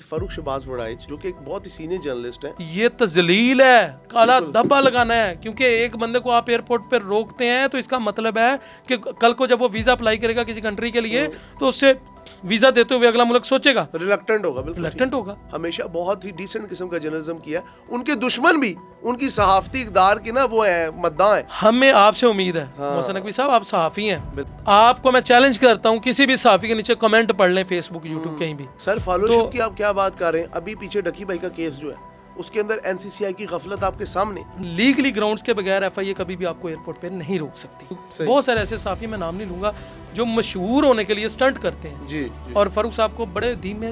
फरूख शहबाज वड़ाइच जो कि एक बहुत ही सीनियर जर्नलिस्ट हैं। ये तजलील है, काला धब्बा लगाना है, क्योंकि एक बंदे को आप एयरपोर्ट पर रोकते हैं तो इसका मतलब है कि कल को जब वो वीजा अप्लाई करेगा किसी कंट्री के लिए तो उससे वीजा देते हुए अगला मुल्क सोचेगा, रिलक्टेंट होगा, बिल्कुल रिलक्टेंट होगा। हमेशा बहुत ही डिसेंट किस्म का जर्नलिज्म किया। उनके दुश्मन भी उनकी सहाफती इक़दार की ना वो है मद्दाह है। हमें आपसे उम्मीद है मोहसिन नकवी साहब, आप सहाफ़ी हैं, आपको मैं चैलेंज करता हूँ किसी भी सहाफ़ी के नीचे कमेंट पढ़ लें, फेसबुक यूट्यूब कहीं भी। सर फॉलोशिप की आप क्या बात कर रहे हैं? अभी पीछे डकी भाई का केस जो है उसके अंदर एनसीसीआई की गफलत आपके सामने। लीगली ग्राउंड्स के बगैर एफआईए कभी भी आपको एयरपोर्ट पे नहीं रोक सकती। बहुत सारे ऐसे साफी, मैं नाम नहीं लूंगा, जो मशहूर होने के लिए स्टंट करते हैं जी। और फारूक साहब को बड़े धीमे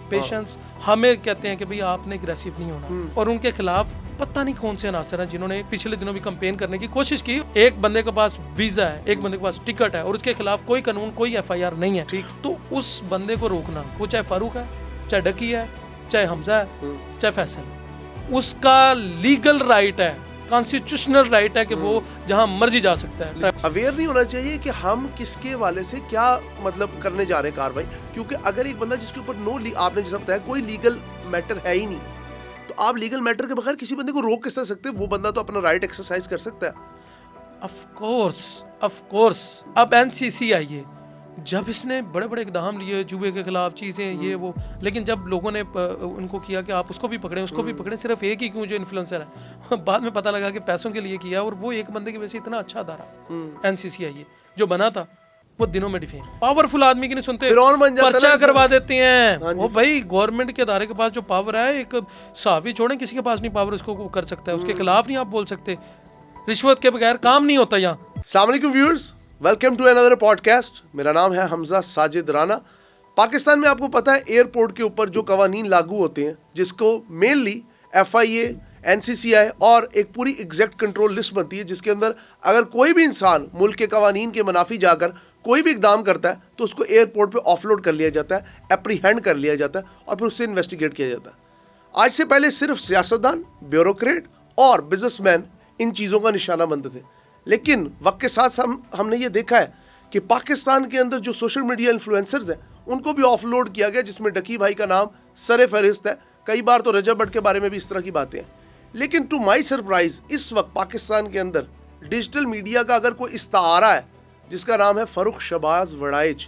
पेशेंस हमें कहते हैं कि भाई आपने एग्रेसिव नहीं होना, और उनके खिलाफ पता नहीं कौन से अनासर हैं जिन्होंने पिछले दिनों भी कंपेन करने की कोशिश की। एक बंदे के पास वीजा है, एक बंदे के पास टिकट है और उसके खिलाफ कोई कानून, कोई एफआईआर नहीं है, तो उस बंदे को रोकना, वो चाहे फारूक है, चाहे डकी है, चाहे हमजा है, चाहे फैसल, उसका लीगल राइट है, कॉन्स्टिट्यूशनल राइट है कि वो जहां मर्जी जा सकता है। अवेयर नहीं होना चाहिए कि हम किसके वाले से क्या मतलब करने जा रहे हैं कार्रवाई, क्योंकि अगर एक बंदा जिसके ऊपर आपने जैसा बताया कोई लीगल मैटर है ही नहीं, तो आप लीगल मैटर के बगैर किसी बंदे को रोक किस तरह सकते हैं? वो बंदा तो अपना राइट एक्सरसाइज कर सकता है। ऑफ कोर्स अब एनसीसी आई है, जब इसने बड़े बड़े इकदाम लिए जुए के खिलाफ चीज़ें ये वो, लेकिन जब लोगों ने उनको किया कि आप उसको भी पकड़ें, उसको भी पकड़ें, सिर्फ एक ही क्यों जो इन्फ्लुएंसर है, बाद में पता लगा कि पैसों के लिए किया, और वो एक बंदे की वजह से इतना अच्छा अदारा एनसीसी आई है जो बना था वो दिनों में डिफेम। पावरफुल आदमी की नहीं सुनते, पर्चा करवा देते हैं। वो भाई गवर्नमेंट के अदारे के पास जो पावर है, एक सहाफ़ी छोड़ें, किसी के पास नहीं पावर उसको कर सकता है, उसके खिलाफ नहीं आप बोल सकते। रिश्वत के बगैर काम नहीं होता यहाँ। अस्सलाम वालेकुम viewers, welcome to another podcast. मेरा नाम है हमजा साजिद राना। पाकिस्तान में आपको पता है एयरपोर्ट के ऊपर जो कवानीन लागू होते हैं, जिसको मेनली एफआईए, एनसीसीआई और एक पूरी एग्जैक्ट कंट्रोल लिस्ट बनती है, जिसके अंदर अगर कोई भी इंसान मुल्क के कवानीन के मुनाफी जाकर कोई भी इकदाम करता है तो उसको एयरपोर्ट पे ऑफलोड कर लिया जाता है, एप्रीहेंड कर लिया जाता है और फिर उससे इन्वेस्टिगेट किया जाता है। आज से पहले सिर्फ सियासतदान, ब्यूरोक्रेट और बिजनेसमैन इन चीज़ों का निशाना बनते थे, लेकिन वक्त के साथ हमने ये देखा है कि पाकिस्तान के अंदर जो सोशल मीडिया इन्फ्लुएंसर्स हैं उनको भी ऑफलोड किया गया, जिसमें डकी भाई का नाम सरे फहरिस्त है। कई बार तो रजब भट्ट के बारे में भी इस तरह की बातें हैं। लेकिन टू माई सरप्राइज इस वक्त पाकिस्तान के अंदर डिजिटल मीडिया का अगर कोई इस्तारा है जिसका नाम है फरूख शहबाज वड़ाइच,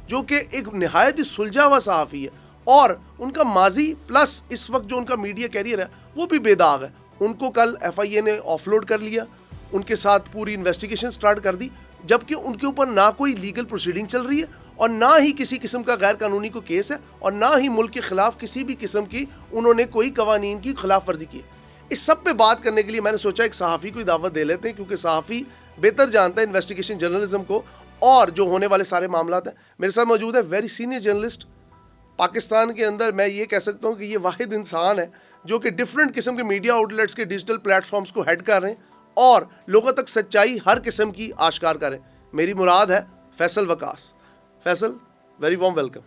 जो कि एक निहायत ही सुलझा हुआ सहाफ़ी है और उनका माजी प्लस इस वक्त जो उनका मीडिया कैरियर है वो भी बेदाग है। उनको कल एफआईए ने ऑफलोड कर लिया, उनके साथ पूरी इन्वेस्टिगेशन स्टार्ट कर दी, जबकि उनके ऊपर ना कोई लीगल प्रोसीडिंग चल रही है और ना ही किसी किस्म का गैर कानूनी को केस है और ना ही मुल्क के खिलाफ किसी भी किस्म की उन्होंने कोई कवानीन की खिलाफ वर्जी की। इस सब पे बात करने के लिए मैंने सोचा एक सहाफ़ी को दावत दे लेते हैं, क्योंकि सहाफ़ी बेहतर जानता है इन्वेस्टिगेशन जर्नलिज्म को और जो होने वाले सारे मामला हैं। मेरे साथ मौजूद है वेरी सीनियर जर्नलिस्ट, पाकिस्तान के अंदर मैं ये कह सकता हूँ कि ये वाहिद इंसान है जो कि डिफरेंट किस्म के मीडिया आउटलेट्स के डिजिटल प्लेटफॉर्म्स को हेड कर रहे हैं और लोगों तक सच्चाई हर किस्म की आश्कार करें। मेरी मुराद है Faisal Waqas. Faisal, very warm welcome.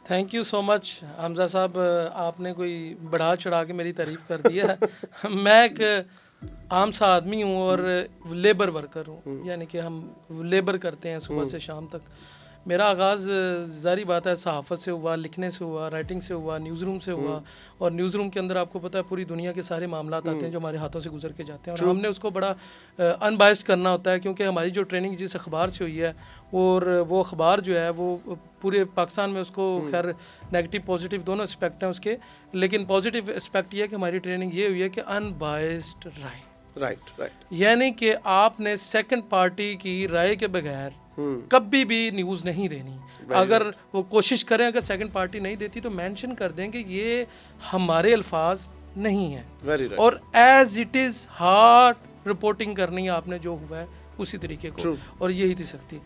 Thank you so much Hamza साहब, आपने कोई बढ़ा चढ़ा के मेरी तारीफ कर दी है। मैं एक आम सा आदमी हूँ और लेबर वर्कर हूँ, यानी कि हम लेबर करते हैं सुबह से शाम तक। मेरा आगाज़ ज़ारी बात है सहाफ़त से हुआ, लिखने से हुआ, राइटिंग से हुआ, न्यूज़ रूम से हुआ, और न्यूज़ रूम के अंदर आपको पता है पूरी दुनिया के सारे मामला आते हैं जो हमारे हाथों से गुजर के जाते हैं, और हमने उसको बड़ा अनबायस्ड करना होता है, क्योंकि हमारी जो ट्रेनिंग जिस अखबार से हुई है और वो अखबार जो है वो पूरे पाकिस्तान में उसको खैर नेगेटिव पॉजिटिव दोनों एस्पेक्ट हैं उसके, लेकिन पॉजिटिव एस्पेक्ट ये है कि हमारी ट्रेनिंग ये हुई है कि अनबायस्ड राइट, यानी कि आपने सेकंड पार्टी की राय के बगैर कभी भी न्यूज़ नहीं देनी। अगर वो कोशिश करें, अगर सेकंड पार्टी नहीं देती तो मेंशन कर दें कि ये हमारे अल्फाज नहीं है, और as it is hard reporting करनी है आपने जो हुआ है उसी तरीके को, और यही थी सख्ती।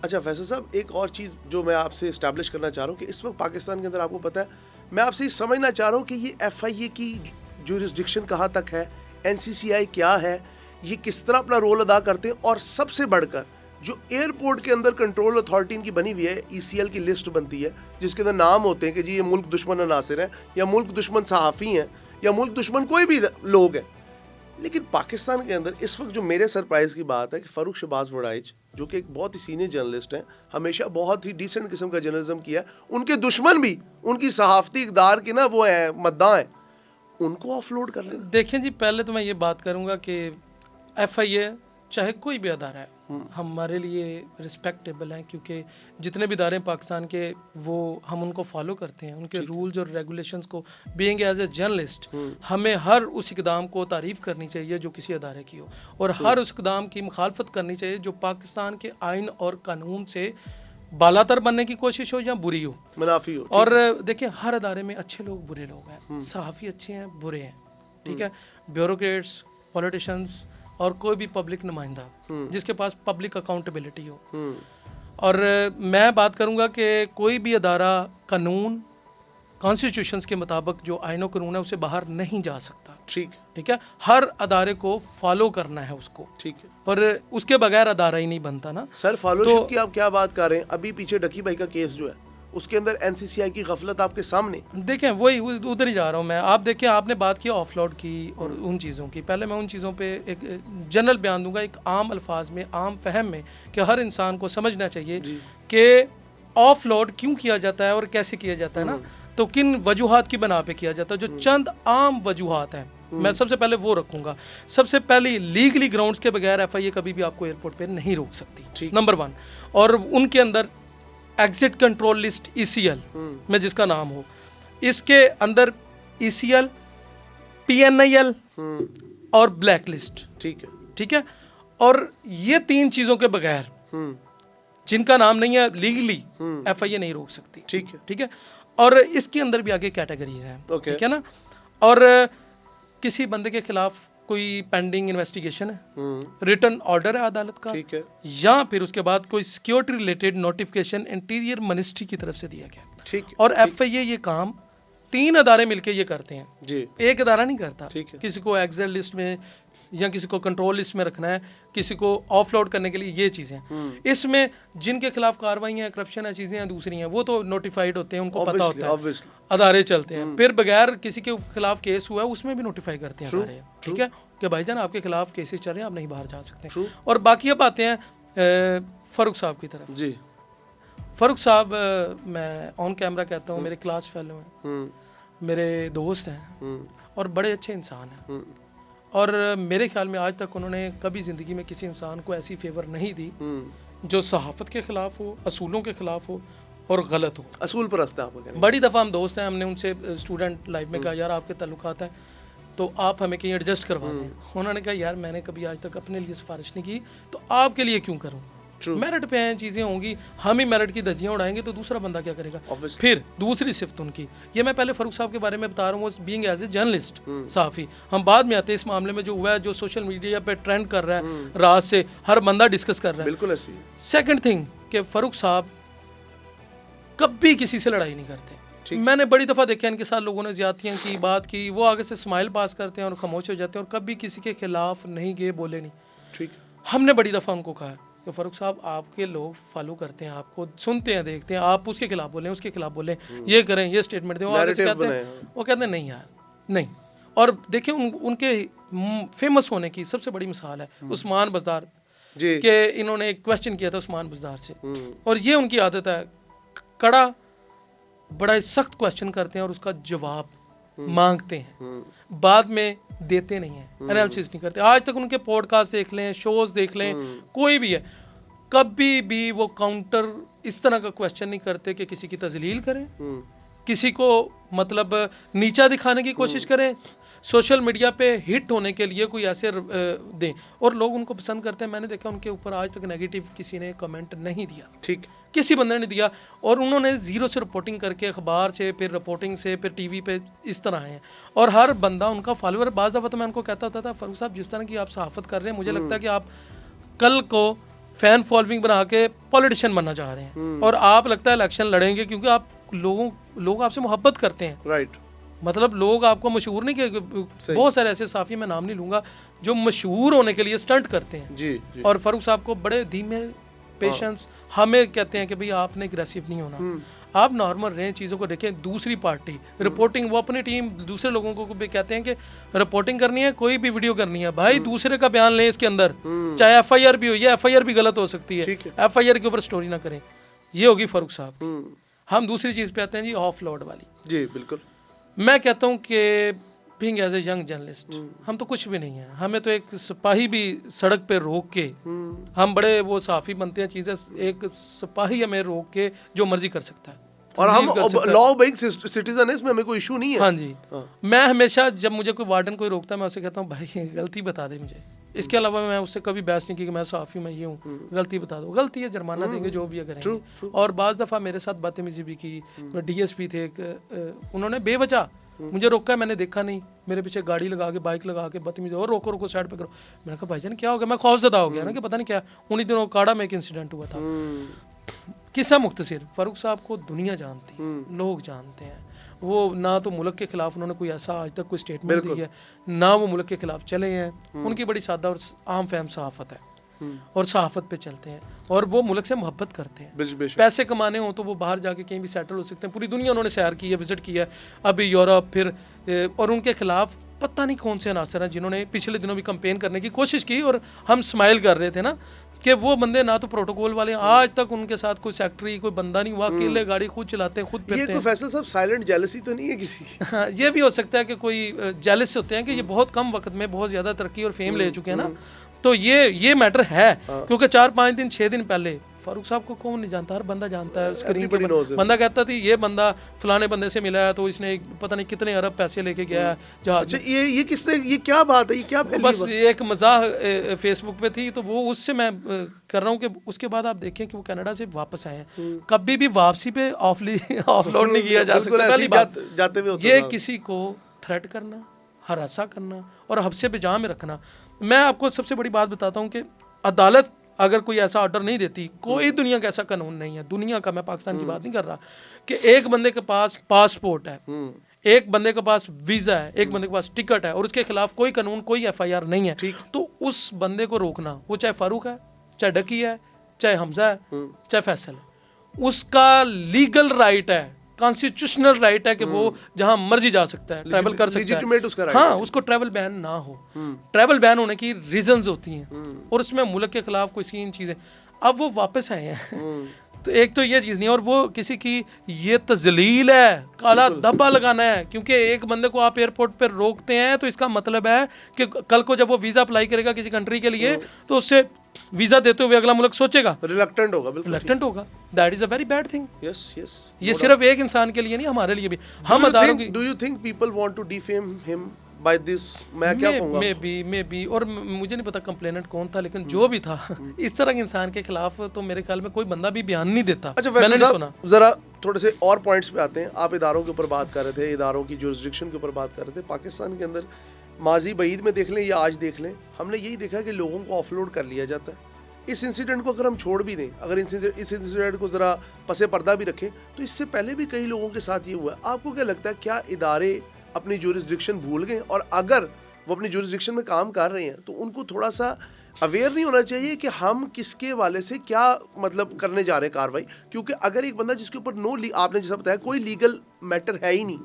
अच्छा फैसल साहब, एक और चीज़ जो मैं आपसे इस्टेब्लिश करना चाह रहा हूँ कि इस वक्त पाकिस्तान के अंदर आपको पता है, मैं आपसे समझना चाह रहा हूँ कि ये एफआईए की ज्यूरिसडिक्शन कहाँ तक है, एनसीसीआई क्या है, ये किस तरह अपना रोल अदा करते हैं, और सबसे बढ़कर जो एयरपोर्ट के अंदर कंट्रोल अथॉरिटी इनकी बनी हुई है, ईसीएल की लिस्ट बनती है जिसके अंदर नाम होते हैं कि जी ये मुल्क दुश्मन अनासिर हैं या मुल्क दुश्मन सहाफ़ी हैं या मुल्क दुश्मन कोई भी लोग हैं, लेकिन पाकिस्तान के अंदर इस वक्त जो मेरे सरप्राइज की बात है कि फ़ारूक शहबाज वड़ाइच जो कि एक बहुत ही सीनियर जर्नलिस्ट हैं, हमेशा बहुत ही डिसेंट किस्म का जर्नलिज्म किया, उनके दुश्मन भी उनकी सहाफ़ती इक़दार के ना वो हैं, मद्दां हैं, उनको ऑफलोड कर लेना। देखें जी, पहले तो मैं ये बात करूँगा कि FIA चाहे कोई भी अदारा है हमारे लिए रिस्पेक्टेबल हैं, क्योंकि जितने भी इदारे पाकिस्तान के वो हम उनको फॉलो करते हैं, उनके रूल्स और रेगुलेशंस को। बीइंग एज ए जर्नलिस्ट हमें हर उस इकदाम को तारीफ़ करनी चाहिए जो किसी अदारे की हो, और हर उस इकदाम की मुखालफत करनी चाहिए जो पाकिस्तान के आइन और कानून से बालातर बनने की कोशिश हो या बुरी हो, मुनाफी हो। और देखिए हर अदारे में अच्छे लोग बुरे लोग हैं, सहाफ़ी अच्छे हैं बुरे हैं, ठीक है, ब्यूरोक्रेट्स, पॉलिटिशियंस और कोई भी पब्लिक नुमाइंदा जिसके पास पब्लिक अकाउंटेबिलिटी हो। और मैं बात करूंगा कि कोई भी अदारा कानून कॉन्स्टिट्यूशंस के मुताबिक जो आईनो कानून है उसे बाहर नहीं जा सकता। ठीक है, हर अदारे को फॉलो करना है उसको, ठीक है, और उसके बगैर अदारा ही नहीं बनता ना। सर फॉलोशिप की आप क्या बात कर रहे हैं? अभी पीछे डकी भाई का केस जो है उसके अंदर NCCI की गफलत आपके सामने। देखें वही उधर ही जा रहा हूँ मैं। आप देखिए, आपने बात की ऑफलोड की और उन चीज़ों की, पहले मैं उन चीज़ों पे एक जनरल बयान दूंगा, एक आम अल्फाज में, आम फहम में, कि हर इंसान को समझना चाहिए कि ऑफलोड क्यों किया जाता है और कैसे किया जाता है ना, तो किन वजूहात की बना पे किया जाता है। जो चंद आम वजूहात हैं मैं सबसे पहले वो रखूंगा। सबसे पहले लीगली ग्राउंड्स के बगैर FIA कभी भी आपको एयरपोर्ट पे नहीं रोक सकती, नंबर 1। और उनके अंदर एग्जिट कंट्रोल लिस्ट ECL में जिसका नाम हो, इसके अंदर ECL, PNIL और ब्लैक लिस्ट, ठीक है, और ये 3 चीजों के बगैर जिनका नाम नहीं है लीगली FIA नहीं रोक सकती, ठीक है। और इसके अंदर भी आगे कैटेगरीज हैं, ठीक है ना। और किसी बंदे के खिलाफ कोई पेंडिंग इन्वेस्टिगेशन है, रिटन ऑर्डर है अदालत का, ठीक है, या फिर उसके बाद कोई security related notification interior ministry की तरफ से दिया गया, ठीक है। और FIA ये काम 3 अदारे मिलके ये करते हैं जी, एक अदारा नहीं करता। किसी को एग्जिट लिस्ट में या किसी को कंट्रोल लिस्ट में रखना है, किसी को ऑफलोड करने के लिए, ये चीज़ें। इसमें जिनके खिलाफ कार्रवाई है, करप्शन है, चीज़ें हैं दूसरी हैं, वो तो नोटिफाइड होते हैं, उनको पता होता है, अदारे चलते हैं। फिर बगैर किसी के खिलाफ केस हुआ है उसमें भी नोटिफाई करते हैं अदारे, ठीक है, कि भाईजान आपके खिलाफ केसेस चल रहे हैं, आप नहीं बाहर जा सकते। और बाकी अब आते हैं फ़ारूक साहब की तरफ जी। फ़ारूक साहब मैं ऑन कैमरा कहता हूँ, मेरे क्लास फेलो हैं, मेरे दोस्त हैं और बड़े अच्छे इंसान हैं। और मेरे ख्याल में आज तक उन्होंने कभी ज़िंदगी में किसी इंसान को ऐसी फेवर नहीं दी जो सहाफ़त के ख़िलाफ़ हो, असूलों के ख़िलाफ़ हो और गलत हो। असूल परस्त है आप। बड़ी दफ़ा हम दोस्त हैं, हमने उनसे स्टूडेंट लाइफ में कहा यार आपके ताल्लुकात हैं तो आप हमें कहीं एडजस्ट करवा दें। उन्होंने कहा यार मैंने कभी आज तक अपने लिए सिफारिश नहीं की, तो आपके लिए क्यों करूँ। मेरिट पे हैं, चीज़ें होंगी, हम ही मेरिट की धज्जियाँ उड़ाएंगे तो दूसरा बंदा क्या करेगा। फिर दूसरी सिफ्त उनकी, ये मैं पहले फ़ारूक साहब के बारे में बता रहा हूँ, बीइंग एज ए जर्नलिस्ट सहाफ़ी। हम बाद में आते हैं इस मामले में जो हुआ है, जो सोशल मीडिया पे ट्रेंड कर रहा है, रात से हर बंदा डिस्कस कर रहा है, बिल्कुल ऐसी। सेकंड थिंग कि फ़ारूक साहब कभी किसी से लड़ाई नहीं करते। मैंने बड़ी दफ़ा देखा इनके साथ लोगों ने ज़्यादतियाँ की, बात की, वो आगे से स्माइल पास करते हैं और खामोश हो जाते हैं और कभी किसी के खिलाफ नहीं गए, बोले नहीं। ठीक, हमने बड़ी दफ़ा उनको कहा कि फ़ारूक साहब आपके लोग फॉलो करते हैं, आपको सुनते हैं, देखते हैं, आप उसके खिलाफ बोलें, उसके खिलाफ बोलें, ये करें, ये स्टेटमेंट दें, वो कहते हैं नहीं यार नहीं। और देखिए उनके फेमस होने की सबसे बड़ी मिसाल है उस्मान बज़दार के, इन्होंने एक क्वेश्चन किया था उस्मान बज़दार से, और ये उनकी आदत है, कड़ा बड़ा सख्त क्वेश्चन करते हैं और उसका जवाब मांगते हैं, बाद में देते नहीं हैं, एनालिसिस नहीं करते। आज तक उनके पॉडकास्ट देख लें, शोज देख लें, कोई भी है, कभी भी वो काउंटर इस तरह का क्वेश्चन नहीं करते कि किसी की तजलील करें, किसी को मतलब नीचा दिखाने की कोशिश करें, सोशल मीडिया पे हिट होने के लिए कोई ऐसे दें, और लोग उनको पसंद करते हैं। मैंने देखा उनके ऊपर आज तक नेगेटिव किसी ने कमेंट नहीं दिया, ठीक, किसी बंदे ने दिया, और उन्होंने ज़ीरो से रिपोर्टिंग करके, अखबार से, फिर रिपोर्टिंग से, फिर TV पे इस तरह आए हैं, और हर बंदा उनका फॉलोअर। बाज़ दफ़ा तो मैं उनको कहता होता था फ़ारूक साहब जिस तरह की आप सहाफ़त कर रहे हैं, मुझे लगता है कि आप कल को फ़ैन फॉलोइंग बना के पॉलिटिशियन बनना चाह रहे हैं, और आप लगता है इलेक्शन लड़ेंगे क्योंकि आप लोग आपसे मोहब्बत करते हैं, राइट। मतलब लोग आपको मशहूर नहीं किए, बहुत सारे ऐसे साफ़ी, मैं नाम नहीं लूँगा, जो मशहूर होने के लिए स्टंट करते हैं जी। और फ़ारूक साहब को बड़े धीमे पेशेंस, हमें कहते हैं कि भाई आपने एग्रेसिव नहीं होना, आप नॉर्मल रहें, चीज़ों को देखें। दूसरी पार्टी रिपोर्टिंग, वो अपनी टीम दूसरे लोगों को भी कहते हैं कि रिपोर्टिंग करनी है, कोई भी वीडियो करनी है, भाई दूसरे का बयान लें इसके अंदर, चाहे FIR भी हो, ये FIR भी गलत हो सकती है, FIR के ऊपर स्टोरी ना करें। ये होगी फारूक साहब। हम दूसरी चीज़ पे आते हैं जी, ऑफ लोड वाली। जी बिल्कुल। मैं कहता हूँ कि being as a young journalist हम तो कुछ भी नहीं है, हमें तो एक सिपाही भी सड़क पे रोक के, हम बड़े वो साफ़ी बनते हैं चीज़ें, एक सिपाही हमें रोक के जो मर्जी कर सकता है, और हम लॉ ओबेइंग सिटीजन है, इसमें हमें कोई इशू नहीं है। हाँ जी। मैं हमेशा जब मुझे कोई वार्डन कोई रोकता है, मैं उसे कहता हूँ भाई गलती बता दे मुझे। इसके अलावा मैं उससे कभी बहस नहीं की कि मैं साफ़ी हूँ, मैं ये हूँ, गलती बता दो, गलती है, जुर्माना देंगे, जो भी करेंगे। और बाज़ दफ़ा मेरे साथ बदतमीजी भी की। DSP थे उन्होंने बेवजह मुझे रोका, मैंने देखा नहीं, मेरे पीछे गाड़ी लगा के, बाइक लगा के बदतमीजी, और रोको रोको साइड पे करो। मैंने कहा भाईजान क्या हो गया? मैं खौफजदा हो गया ना कि पता नहीं क्या। उन्हीं दिनों काड़ा में एक इंसिडेंट हुआ था। किस्सा मुख्तसर, फारूक साहब को दुनिया जानती है, लोग जानते हैं। वो ना तो मुल्क के खिलाफ उन्होंने कोई ऐसा आज तक कोई स्टेटमेंट दी है, ना वो मुल्क के खिलाफ चले हैं। उनकी बड़ी सादा और आम फहम सहाफ़त है और सहाफ़त पे चलते हैं, और वो मुल्क से मोहब्बत करते हैं। पैसे कमाने हो तो वो बाहर जाके कहीं भी सेटल हो सकते हैं। पूरी दुनिया उन्होंने सैर की है, विजिट किया है, अभी यूरोप, फिर और उनके खिलाफ पता नहीं कौन से अनासर हैं जिन्होंने पिछले दिनों भी कंपेन करने की कोशिश की, और हम स्माइल कर रहे थे ना कि वो बंदे ना तो प्रोटोकॉल वाले, आज तक उनके साथ कोई सेक्रेटरी कोई बंदा नहीं हुआ, अकेले गाड़ी खुद चलाते हैं, खुद फिरते हैं। ये कोई फैसल साहब साइलेंट जेलसी तो नहीं है किसी की? हाँ, ये भी हो सकता है कि कोई जेलस होते हैं कि ये बहुत कम वक्त में बहुत ज़्यादा तरक्की और फेम ले चुके हैं ना, तो ये मैटर है। क्योंकि 4-5 दिन 6 दिन पहले फारूक साहब को कौन नहीं जानता, हर बंदा जानता है। स्क्रीन पे बंदा कहता था ये बंदा फलाने बंदे से मिला है, तो इसने पता नहीं कितने अरब पैसे लेके गया है जहाज। अच्छा, ये किसने, ये क्या बात है, ये क्या बस एक मजाक फेसबुक पे थी, तो वो उससे मैं कर रहा हूँ कि उसके बाद आप देखें कि वो कनाडा से वापस आए हैं, कभी भी वापसी पे ऑफलोड नहीं किया जा सकता। जाते हुए ये किसी को थ्रेट करना, हरासा करना और हफ्से बेजा में रखना। मैं आपको सबसे बड़ी बात बताता हूँ कि अदालत अगर कोई ऐसा ऑर्डर नहीं देती, कोई दुनिया का ऐसा कानून नहीं है, दुनिया का, मैं पाकिस्तान की बात नहीं कर रहा, कि एक बंदे के पास पासपोर्ट है, एक बंदे के पास वीज़ा है, एक बंदे के पास टिकट है, और उसके खिलाफ कोई कानून, कोई FIR नहीं है, तो उस बंदे को रोकना, वो चाहे फारूक है, चाहे डकी है, चाहे हमजा है, चाहे फैसल है, उसका लीगल राइट है, कॉन्स्टिट्यूशनल राइट है कि वो जहां मर्जी जा सकता है, ट्रैवल कर सकता है। हाँ, उसको ट्रैवल बैन ना हो। ट्रैवल बैन होने की रीजंस होती हैं, और उसमें मुल्क के खिलाफ कोई सीन चीज़ें। अब वो वापस आए हैं तो एक तो ये चीज़ नहीं है, और वो किसी की ये तजलील है, काला धब्बा लगाना है। क्योंकि एक बंदे को आप एयरपोर्ट पर रोकते हैं तो इसका मतलब है कि कल को जब वो वीज़ा अप्लाई करेगा किसी कंट्री के लिए, तो उससे वीज़ा देते हुए अगला मुल्क सोचेगा, रिलक्टेंट होगा, बिल्कुल रिलक्टेंट होगा। That is a very bad thing. Yes yes, ये सिर्फ एक इंसान के लिए नहीं, हमारे लिए भी। हम अदारों की, do you think people want to defame him by this? मैं क्या कहूंगा, मे बी, और मुझे नहीं पता कंप्लेनेंट कौन था, लेकिन जो भी था इस तरह के इंसान के खिलाफ तो मेरे ख्याल में कोई बंदा भी बयान नहीं देता। अच्छा, मैंने नहीं सुना। जरा थोड़े से और पॉइंट्स पे आते हैं। आप इदारों के ऊपर बात कर रहे थे, इदारों की जुरिसडिक्शन के ऊपर बात कर रहे थे। पाकिस्तान के अंदर माजी बईद में देख लें या आज देख लें, हमने यही देखा कि लोगों को ऑफलोड कर लिया जाता है। इस इंसिडेंट को अगर हम छोड़ भी दें, अगर इस इंसिडेंट को ज़रा पसे पर्दा भी रखें, तो इससे पहले भी कई लोगों के साथ ये हुआ है। आपको क्या लगता है, क्या इदारे अपनी जुरिसडिक्शन भूल गए? और अगर वो अपनी जुरिसडिक्शन में काम कर रहे हैं तो उनको थोड़ा सा अवेयर नहीं होना चाहिए कि हम किसके वाले से क्या मतलब करने जा रहे हैं कार्रवाई? क्योंकि अगर एक बंदा जिसके ऊपर आपने जैसा बताया कोई लीगल मैटर है ही नहीं,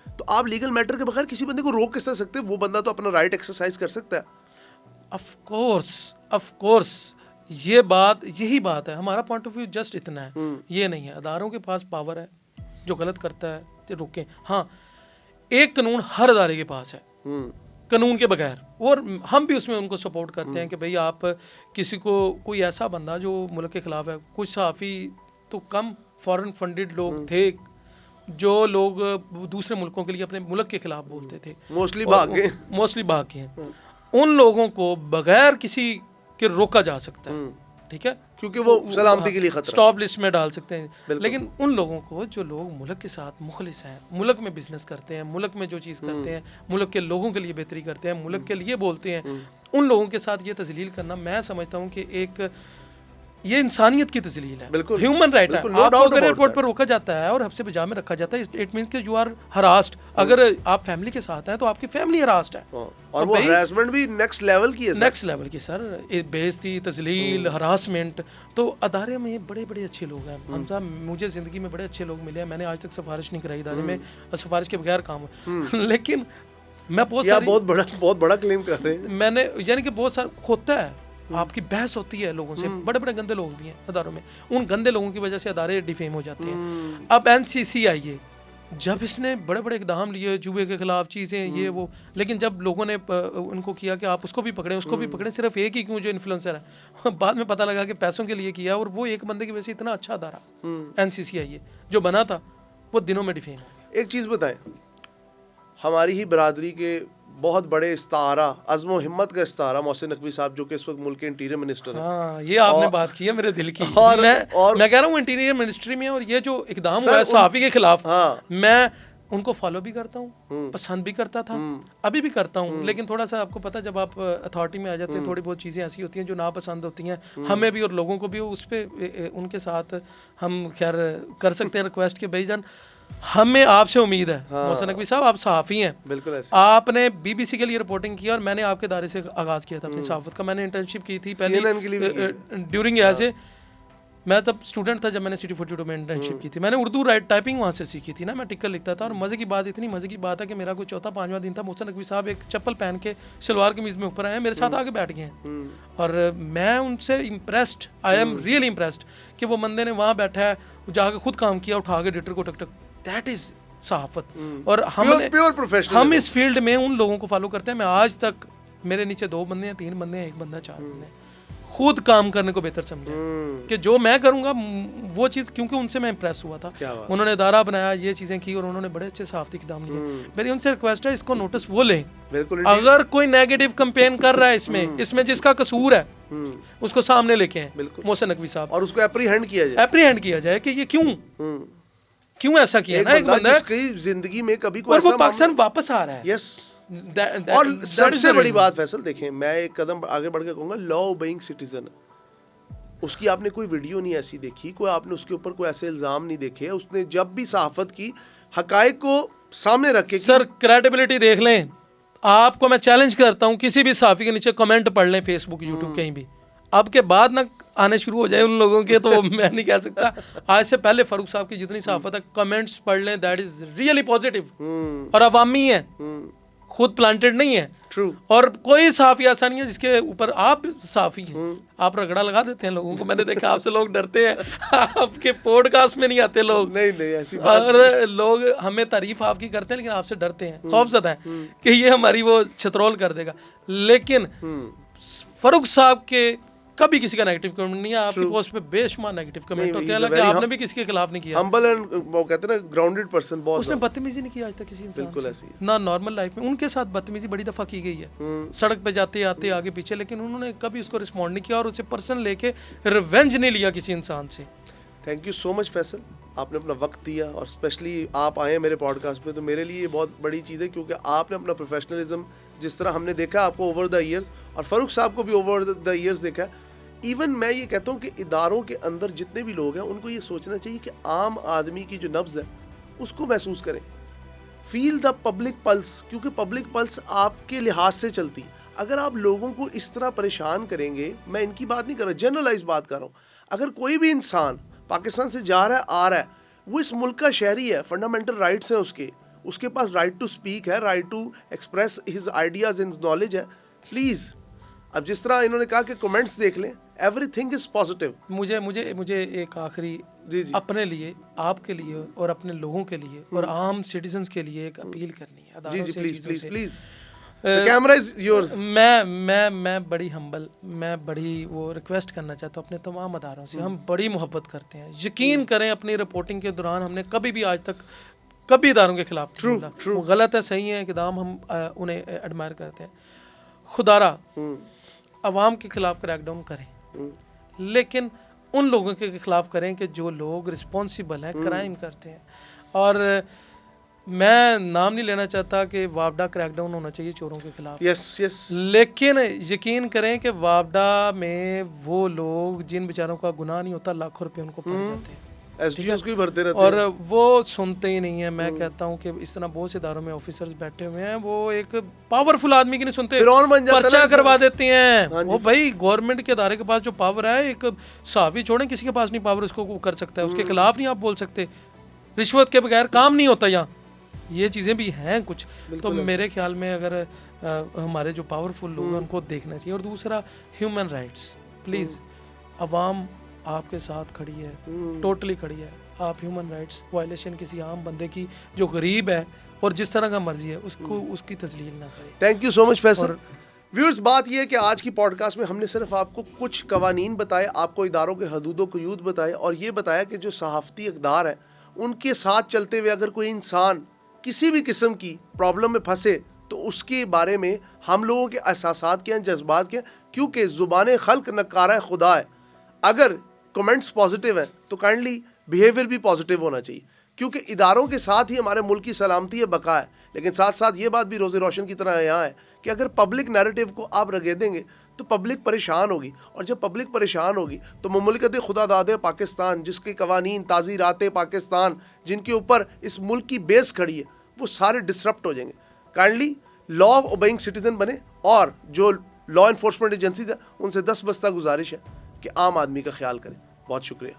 तो आप लीगल मैटर के बगैर किसी बंदे को रोक किस तरह सकते हैं? वो बंदा तो अपना राइट एक्सरसाइज कर सकता है। ऑफ कोर्स यही बात है। हमारा पॉइंट ऑफ व्यू जस्ट इतना है, ये नहीं है। अदारों के पास पावर है, जो गलत करता है तो रोकें। हाँ, एक कानून हर अदारे के पास है कानून के बगैर, और हम भी उसमें उनको सपोर्ट करते हैं कि भाई आप किसी को, कोई ऐसा बंदा जो मुल्क के खिलाफ है, कुछ सहाफ़ी तो कम फॉरेन फंडेड लोग थे, जो लोग दूसरे मुल्कों के लिए अपने मुल्क के खिलाफ बोलते थे, मोस्टली भाग गए। उन लोगों को बगैर किसी के रोका जा सकता है, ठीक है, क्योंकि वो सलामती के लिए खतरा, स्टॉप लिस्ट में डाल सकते हैं। लेकिन उन लोगों को, जो लोग मुल्क के साथ मुखलिस हैं, मुल्क में बिजनेस करते हैं, मुल्क में जो चीज़ करते हैं, मुल्क के लोगों के लिए बेहतरी करते हैं, मुल्क के लिए बोलते हैं, उन लोगों के साथ ये तजलील करना, मैं समझता हूँ कि एक ये इंसानियत की तस्लील है, बिल्कुल, ह्यूमन राइट है। बिल्कुल, no आपको doubt अगर about एयरपोर्ट that. पर रोका जाता है और हफ्से पजा में रखा जाता है, इट मीन्स कि यू आर हरास्ड। अगर आप फैमिली के साथ हैं तो आपकी फैमिली हरास्ड है। और वो हरासमेंट भी नेक्स्ट लेवल की है सर, नेक्स्ट लेवल की सर, बेइज्जती, तजलील, हरासमेंट। तो अदारे में बड़े बड़े अच्छे लोग हैं हमजा, मुझे ज़िंदगी में बड़े अच्छे लोग मिले हैं। मैंने आज तक सिफारिश नहीं कराई इदारे में, सिफारिश के बगैर काम लेकिन मैं बहुत बड़ा क्लेम कर रहे हैं। मैंने यानी कि बहुत सारा होता है, आपकी बहस होती है लोगों से, बड़े बड़े गंदे लोग भी हैं अदारों में, उन गंदे लोगों की वजह से अदारे डिफेम हो जाते हैं। अब एनसीसी आई है, जब इसने बड़े बड़े इकदाम लिए जुए के खिलाफ चीज़ें ये वो, लेकिन जब लोगों ने उनको किया कि आप उसको भी पकड़ें उसको भी पकड़ें, सिर्फ एक ही क्यों जो इन्फ्लुएंसर है बाद में पता लगा कि पैसों के लिए किया, और वो एक बंदे की वजह से इतना अच्छा अदारा एनसीसी आई है जो बना था वो दिनों में डिफेम हो गया। एक चीज़ बताएं, हमारी ही बरादरी के बहुत बड़े इस्तारा, अज़्म व हिम्मत का इस्तारा मोहसिन नकवी साहब, जो कि इस वक्त मुल्क के इंटीरियर मिनिस्टर हैं। हाँ, ये आपने बात की है मेरे दिल की। मैं कह रहा हूँ इंटीरियर मिनिस्ट्री में, और ये जो इकदाम हुआ है सहाफ़ी के खिलाफ, मैं उनको फॉलो भी करता हूँ, पसंद भी करता था, अभी भी करता हूँ। लेकिन थोड़ा सा आपको पता, जब आप अथॉरिटी में आ जाते हैं, थोड़ी बहुत चीज़ें ऐसी होती हैं जो नापसंद होती हैं हमें भी और लोगों को भी, उस पर उनके साथ हम खैर कर सकते हैं रिक्वेस्ट कि भाईजान हमें आपसे उम्मीद है। मोहसिन नकवी साहब, आप सहाफ़ी हैं, बिल्कुल ऐसे। आपने बीबीसी के लिए रिपोर्टिंग की और मैंने आपके दायरे से आगाज़ किया था अपनी सहाफ़त का। मैंने इंटर्नशिप की थी पहले ड्यूरिंग एज ए, मैं तब स्टूडेंट था जब मैंने सिटी 42 में इंटर्नशिप की थी। मैंने उर्दू टाइपिंग वहाँ से सीखी थी ना, मैं टिक्कर लिखता था। और मज़े की बात, इतनी मज़े की बात है कि मेरा कोई चौथा पाँचवा दिन था, मोहसिन नकवी साहब एक चप्पल पहन के सलवार कमीज़ में ऊपर आए, मेरे साथ आके बैठ गए हैं, और मैं उनसे impressed, I am really impressed कि वो बंदे ने वहाँ बैठा है, जाके खुद काम किया, उठा के एडिटर को टक टक, दैट इज़ सहाफ़त। और हम इस फील्ड में उन लोगों को फॉलो करते हैं। मैं आज तक, मेरे नीचे 2 बंदे हैं, 3 बंदे हैं, 1 बंदा, 4 बंदे हैं, खुद काम करने को बेहतर समझा कि जो मैं करूंगा वो चीज़, क्योंकि उनसे मैं इंप्रेस हुआ था। उन्होंने अदारा बनाया, ये चीज़ें की, और उन्होंने बड़े अच्छे सहाफ़ती इक़दाम लिए। मेरी उनसे रिक्वेस्ट है, इसको नोटिस वो लें। अगर कोई नेगेटिव कैंपेन कर रहा है इसमें जिसका कसूर है उसको सामने लेके आए मोहसिन नकवी साहब, और उसको एप्रीहेंड किया जाए कि ये क्यों ऐसा किया ना एक बंदा जिसकी जिंदगी में कभी कोई, और वो पाकिस्तान वापस आ रहा है। यस, और सबसे बड़ी बात फैसल, देखें, मैं एक कदम आगे बढ़ के कहूँगा, लॉ ओबेइंग सिटीजन। उसकी आपने कोई वीडियो नहीं ऐसी देखी, कोई आपने उसके ऊपर कोई ऐसे इल्ज़ाम नहीं देखे, उसने जब भी सहाफ़त की हक़ाइक़ को सामने रखे। सर क्रेडिबिलिटी देख लें, आपको मैं चैलेंज करता हूँ, किसी भी सहाफ़ी के नीचे कमेंट पढ़ लें, फेसबुक यूट्यूब कहीं भी, अब के बाद ना आने शुरू हो जाए उन लोगों के, तो मैं नहीं कह सकता। आज से पहले फारूक साहब की जितनी सहाफ़त है, कमेंट्स पढ़ लें, दैट इज़ रियली पॉजिटिव और अवामी है, खुद प्लांटेड नहीं है। True. और कोई सहाफ़ी ऐसा नहीं है जिसके ऊपर आप सहाफ़ी हैं, आप रगड़ा लगा देते हैं लोगों को। मैंने देखा आपसे लोग डरते हैं, आपके पॉडकास्ट में नहीं आते लोग, नहीं ऐसी बात और लोग हमें तारीफ आपकी करते हैं लेकिन आपसे डरते हैं, खौफज़दा है कि ये हमारी वो छतरोल कर देगा। लेकिन फारूक साहब के कभी किसी का नेगेटिव कमेंट नहीं है, आपकी पोस्ट पे बेशुमार नेगेटिव कमेंट होते हैं, हालांकि आपने भी किसी के खिलाफ नहीं किया। हम्बल एंड वो कहते हैं ना ग्राउंडेड पर्सन, बहुत उसने बदतमीजी नहीं की आज तक किसी इंसान बिल्कुल से, ना नॉर्मल लाइफ में। उनके साथ बदतमीजी बड़ी दफ़ा की गई है, सड़क पे जाते आते आगे पीछे, लेकिन उन्होंने कभी उसको रिस्पॉन्ड नहीं किया और उसे पर्सन लेके रिवेंज नहीं लिया किसी इंसान से। Thank you so much Faisal, आपने अपना वक्त दिया, और स्पेशली आप आए मेरे पॉडकास्ट पे, तो मेरे लिए ये बहुत बड़ी चीज़ है, क्योंकि आपने अपना प्रोफेशनलिज्म, जिस तरह हमने देखा आपको ओवर द ईयर्स, और फारूक साहब को भी ओवर द ईयर्स देखा। इवन मैं ये कहता हूँ कि इदारों के अंदर जितने भी लोग हैं, उनको ये सोचना चाहिए कि आम आदमी की जो नब्ज़ है उसको महसूस करें, फील द पब्लिक पल्स, क्योंकि पब्लिक पल्स आपके लिहाज से चलती है। अगर आप लोगों को इस तरह परेशान करेंगे, मैं इनकी बात नहीं कर रहा, जनरलाइज बात कर रहा हूँ, अगर कोई भी इंसान पाकिस्तान से जा रहा है, आ रहा है, वो इस मुल्क का शहरी है, फंडामेंटल राइट्स हैं उसके पास राइट टू स्पीक है, right to express his ideas and knowledge है। प्लीज़, अब जिस तरह इन्होंने कहा कि कमेंट्स देख लें, एवरीथिंग इज पॉजिटिव। मुझे एक आखिरी अपने लिए, आपके लिए और अपने लोगों के लिए और आम सिटीजन्स के लिए एक अपील करनी है। जी please The camera is yours. मैं बड़ी हम्बल, मैं बड़ी वो रिक्वेस्ट करना चाहता हूँ अपने तमाम अदारों से। हम बड़ी मोहब्बत करते हैं, यकीन करें, अपनी रिपोर्टिंग के दौरान हमने कभी भी आज तक कभी इदारों के खिलाफ नहीं बोला। वो गलत है, सही है, इक़दाम हम उन्हें एडमायर करते हैं। खुदारा अवाम के खिलाफ क्रैकडाउन करें, लेकिन उन लोगों के खिलाफ करें कि जो लोग रिस्पॉन्सिबल हैं, क्राइम करते हैं। और मैं नाम नहीं लेना चाहता कि वापडा क्रैकडाउन होना चाहिए चोरों के खिलाफ, यस यस, लेकिन यकीन करें कि वापडा में वो लोग जिन बेचारों का गुनाह नहीं होता लाखों रुपए उनको पड़ जाते हैं, एसडीओस को ही भरते रहते और हैं। वो सुनते ही नहीं है। मैं कहता हूँ कि इस तरह बहुत से इदारों में ऑफिसर्स बैठे हुए हैं, वो एक पावरफुल आदमी की नहीं सुनते, फिर और बन जाता है पर्चा ना करवा देते हैं। हाँ जी। वो भाई गवर्नमेंट के इदारे के पास जो पावर है, एक साहबी छोड़ें, किसी के पास नहीं पावर उसको वो कर सकता है, उसके खिलाफ नहीं आप बोल सकते। रिश्वत के बगैर काम नहीं होता यहाँ, ये चीज़ें भी हैं कुछ। तो मेरे ख्याल में अगर हमारे जो पावरफुल लोग हैं उनको देखना चाहिए। और दूसरा, ह्यूमन राइट्स, प्लीज़, अवाम आपके साथ खड़ी है, टोटली खड़ी है। आप ह्यूमन राइट्स वायलेशन किसी आम बंदे की जो गरीब है और जिस तरह का मर्जी है उसको उसकी तस्लील ना करें। Thank you so much Faisal. Viewers, बात यह है कि आज की पॉडकास्ट में हमने सिर्फ आपको कुछ कवानीन बताए, आपको इदारों के हदूदों को यूद बताए, और ये बताया कि जो सहाफ़ती इक़दार है उनके साथ चलते हुए अगर कोई इंसान किसी भी किस्म की प्रॉब्लम में फंसे तो उसके बारे में हम लोगों के एहसासात क्या हैं, जज्बात क्या हैं, क्योंकि ज़ुबान खल्क नकारा खुदा है। अगर कमेंट्स पॉजिटिव हैं तो काइंडली बिहेवियर भी पॉजिटिव होना चाहिए, क्योंकि इदारों के साथ ही हमारे मुल्क की सलामती है, बका है। लेकिन साथ साथ ये बात भी रोज़े रोशन की तरह यहाँ है कि अगर पब्लिक नैरेटिव को आप रगेदेंगे तो पब्लिक परेशान होगी, और जब पब्लिक परेशान होगी तो मुमलिकत खुदा दादे पाकिस्तान, जिसके कवानीन ताज़ीरात पाकिस्तान, जिनके ऊपर इस मुल्क की बेस खड़ी है, वो सारे डिसरप्ट हो जाएंगे। काइंडली लॉ ओबेइंग सिटीज़न बने, और जो लॉ इन्फोर्समेंट एजेंसीज हैं उनसे 10 बस्ता गुजारिश है कि आम आदमी का ख्याल करें। बहुत शुक्रिया।